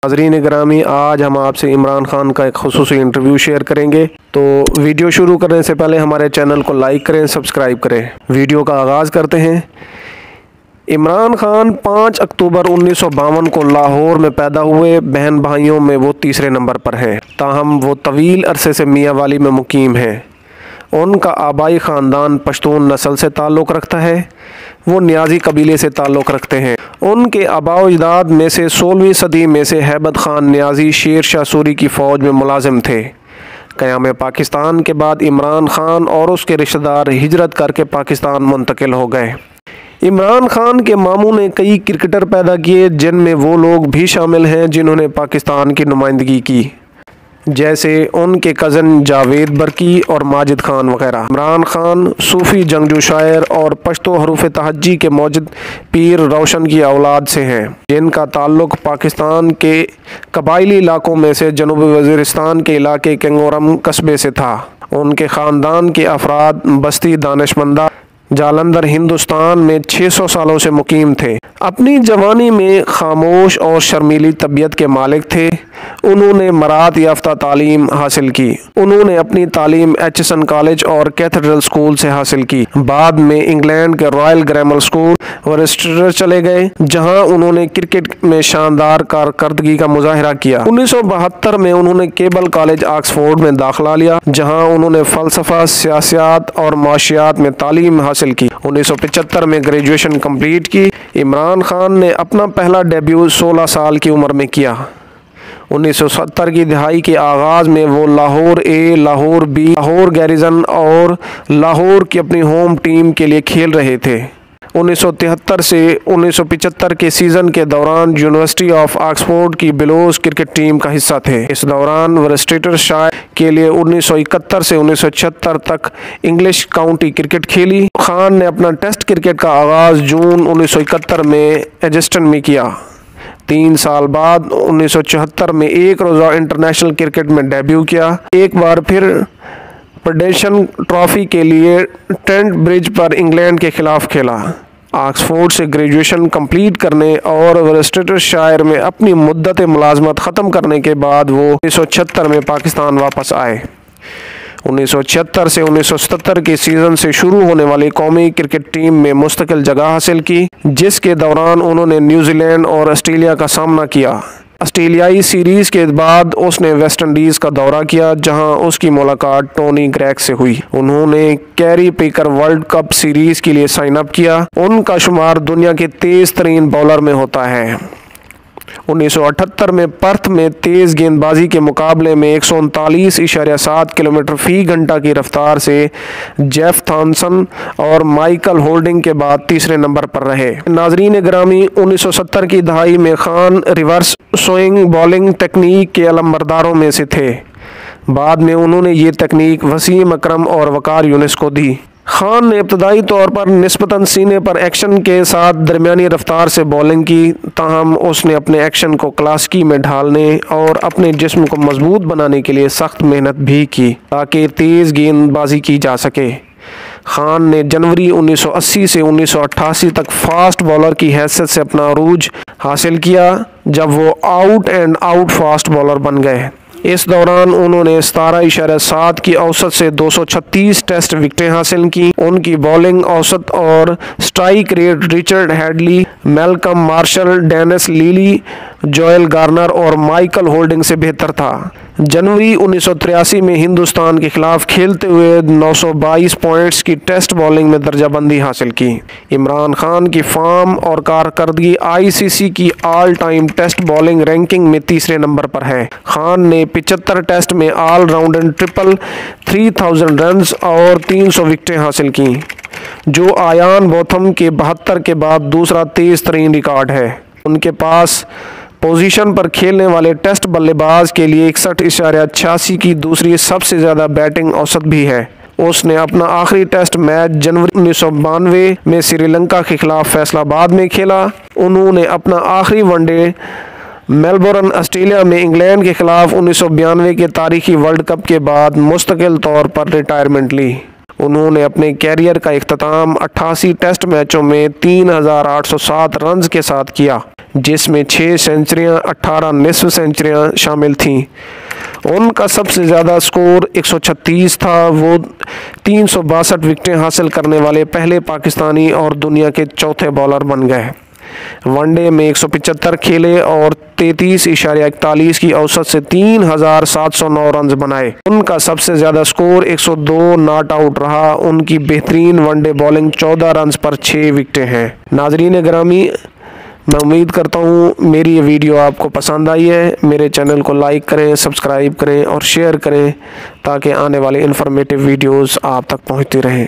नाज़रीन गिरामी, आज हम आपसे इमरान खान का एक खुसूसी इंटरव्यू शेयर करेंगे। तो वीडियो शुरू करने से पहले हमारे चैनल को लाइक करें, सब्सक्राइब करें। वीडियो का आगाज़ करते हैं। इमरान खान 5 अक्टूबर 1952 को लाहौर में पैदा हुए। बहन भाइयों में वो तीसरे नंबर पर हैं, ताहम वो तवील अरसे से मियाँ वाली में मुकीम हैं। उनका आबाई ख़ानदान पश्तून नस्ल से ताल्लुक़ रखता है। वो नियाज़ी कबीले से ताल्लुक़ रखते हैं। उनके आबाओ अजदाद में से 16वीं सदी में से हैबत ख़ान नियाज़ी शेर शाह सूरी की फ़ौज में मुलाजिम थे। क़याम पाकिस्तान के बाद इमरान खान और उसके रिश्तेदार हिजरत करके पाकिस्तान मुंतकिल हो गए। इमरान खान के मामू ने कई क्रिकेटर पैदा किए, जिनमें वो लोग भी शामिल हैं जिन्होंने पाकिस्तान की नुमाइंदगी की, जैसे उनके कज़न जावेद बरकी और माजिद खान वगैरह। इमरान खान सूफ़ी जंगजू शायर और पश्तो हरूफ तहज्जी के मौजूद पीर रोशन की औलाद से हैं, जिनका ताल्लुक़ पाकिस्तान के कबायली इलाकों में से जनूबी वज़ीरिस्तान के इलाके केंगोरम कस्बे से था। उनके ख़ानदान के अफराद बस्ती दानिशमंदा जालंधर हिंदुस्तान में 600 सालों से मुकीम थे। अपनी जवानी में खामोश और शर्मीली तबीयत के मालिक थे। उन्होंने मरात याफ्ता तालीम हासिल की। उन्होंने अपनी तालीम एचसन कॉलेज और कैथेड्रल स्कूल से हासिल की। बाद में इंग्लैंड के रॉयल ग्रामर स्कूल वरिस्टर चले गए, जहां उन्होंने क्रिकेट में शानदार कारकर्दगी का मुजाहिरा किया। 1972 में उन्होंने केबल कॉलेज ऑक्सफोर्ड में दाखिला लिया, जहां उन्होंने फ़लसफ़ा, सियासत और माशियात में तालीम हासिल की। 1975 में ग्रेजुएशन कंप्लीट की। इमरान खान ने अपना पहला डेब्यू 16 साल की उम्र में किया। 1970 की दहाई के आगाज़ में वो लाहौर ए, लाहौर बी, लाहौर गैरिजन और लाहौर की अपनी होम टीम के लिए खेल रहे थे। 1973 से 1975 के सीज़न के दौरान यूनिवर्सिटी ऑफ ऑक्सफोर्ड की बिलोज क्रिकेट टीम का हिस्सा थे। इस दौरान वरिस्टेरशायर के लिए 1971 से 1976 तक इंग्लिश काउंटी क्रिकेट खेली। खान ने अपना टेस्ट क्रिकेट का आगाज़ जून 1971 में एजस्टन में किया। 3 साल बाद 1974 में एक रोज़ा इंटरनेशनल क्रिकेट में डेब्यू किया। एक बार फिर फेडरेशन ट्रॉफी के लिए ट्रेंट ब्रिज पर इंग्लैंड के खिलाफ खेला। ऑक्सफोर्ड से ग्रेजुएशन कंप्लीट करने और वरिस्टेरशायर में अपनी मुद्दत मुलाजमत ख़त्म करने के बाद वो 1976 में पाकिस्तान वापस आए। 1976 से 1977 के सीज़न से शुरू होने वाली कौमी क्रिकेट टीम में मुस्तकिल जगह हासिल की, जिसके दौरान उन्होंने न्यूजीलैंड और ऑस्ट्रेलिया का सामना किया। ऑस्ट्रेलियाई सीरीज़ के बाद उसने वेस्ट इंडीज़ का दौरा किया, जहां उसकी मुलाकात टोनी ग्रेग से हुई। उन्होंने carry picker world cup series के लिए साइन अप किया। उनका शुमार दुनिया के तेज़ तरीन बॉलर में होता है। 1978 में पर्थ में तेज़ गेंदबाजी के मुकाबले में 139.7 किलोमीटर फ़ी घंटा की रफ्तार से जेफ थॉमसन और माइकल होल्डिंग के बाद तीसरे नंबर पर रहे। नाज़रीन गिरामी, 1970 की दहाई में खान रिवर्स स्विंग बॉलिंग तकनीक के अलमबरदारों में से थे। बाद में उन्होंने ये तकनीक वसीम अकरम और वकार यूनिस को दी। खान ने इब्तदाई तौर पर निस्बतन सीने पर एक्शन के साथ दरमियानी रफ्तार से बॉलिंग की, ताहम उसने अपने एक्शन को क्लासिकी में ढालने और अपने जिस्म को मजबूत बनाने के लिए सख्त मेहनत भी की, ताकि तेज़ गेंदबाजी की जा सके। खान ने जनवरी 1980 से 1988 तक फास्ट बॉलर की हैसियत से अपना अरूज हासिल किया, जब वो out and out fast bowler बन गए। इस दौरान उन्होंने 17.7 की औसत से 236 टेस्ट विकेटें हासिल की। उनकी बॉलिंग औसत और strike rate Richard Hadlee, Malcolm Marshall, Dennis Lillee, Joel Garner और माइकल होल्डिंग से बेहतर था। जनवरी 1983 में हिंदुस्तान के खिलाफ खेलते हुए 922 पॉइंट्स की टेस्ट बॉलिंग में दर्जाबंदी हासिल की। इमरान खान की फॉर्म और कारकर्दगी आईसीसी की all time test bowling ranking में तीसरे नंबर पर है। खान ने 75 टेस्ट में ऑल राउंडर ट्रिपल 3000 रन्स और 300 विकेटें हासिल की, जो आयान बोथम के 72 के बाद दूसरा तेज़ तरीन रिकॉर्ड है। उनके पास पोजीशन पर खेलने वाले टेस्ट बल्लेबाज के लिए 61.86 की दूसरी सबसे ज़्यादा बैटिंग औसत भी है। उसने अपना आखिरी टेस्ट मैच जनवरी 1992 में श्रीलंका के खिलाफ फैसलाबाद में खेला। उन्होंने अपना आखिरी वनडे मेलबोर्न ऑस्ट्रेलिया में इंग्लैंड के खिलाफ 1992 के तारीखी वर्ल्ड कप के बाद मुस्तकिल तौर पर रिटायरमेंट ली। उन्होंने अपने कैरियर का इख्तिताम 88 टेस्ट मैचों में 3807 रन्स के साथ किया, जिसमें 6 सेंचुरियां 18 निस्फ सेंचुरियां शामिल थीं। उनका सबसे ज़्यादा स्कोर 136 था। वो 362 विकेटें हासिल करने वाले पहले पाकिस्तानी और दुनिया के चौथे बॉलर बन गए। वनडे में 175 खेले और 33.41 की औसत से 3709 रन बनाए। उनका सबसे ज़्यादा स्कोर 102 नॉट आउट रहा। उनकी बेहतरीन वनडे बॉलिंग 14 रन पर 6 विकेटें हैं। नाजरीन गिरामी, मैं उम्मीद करता हूँ मेरी ये वीडियो आपको पसंद आई है। मेरे चैनल को लाइक करें, सब्सक्राइब करें और शेयर करें ताकि आने वाले इन्फॉर्मेटिव वीडियोस आप तक पहुँचती रहें।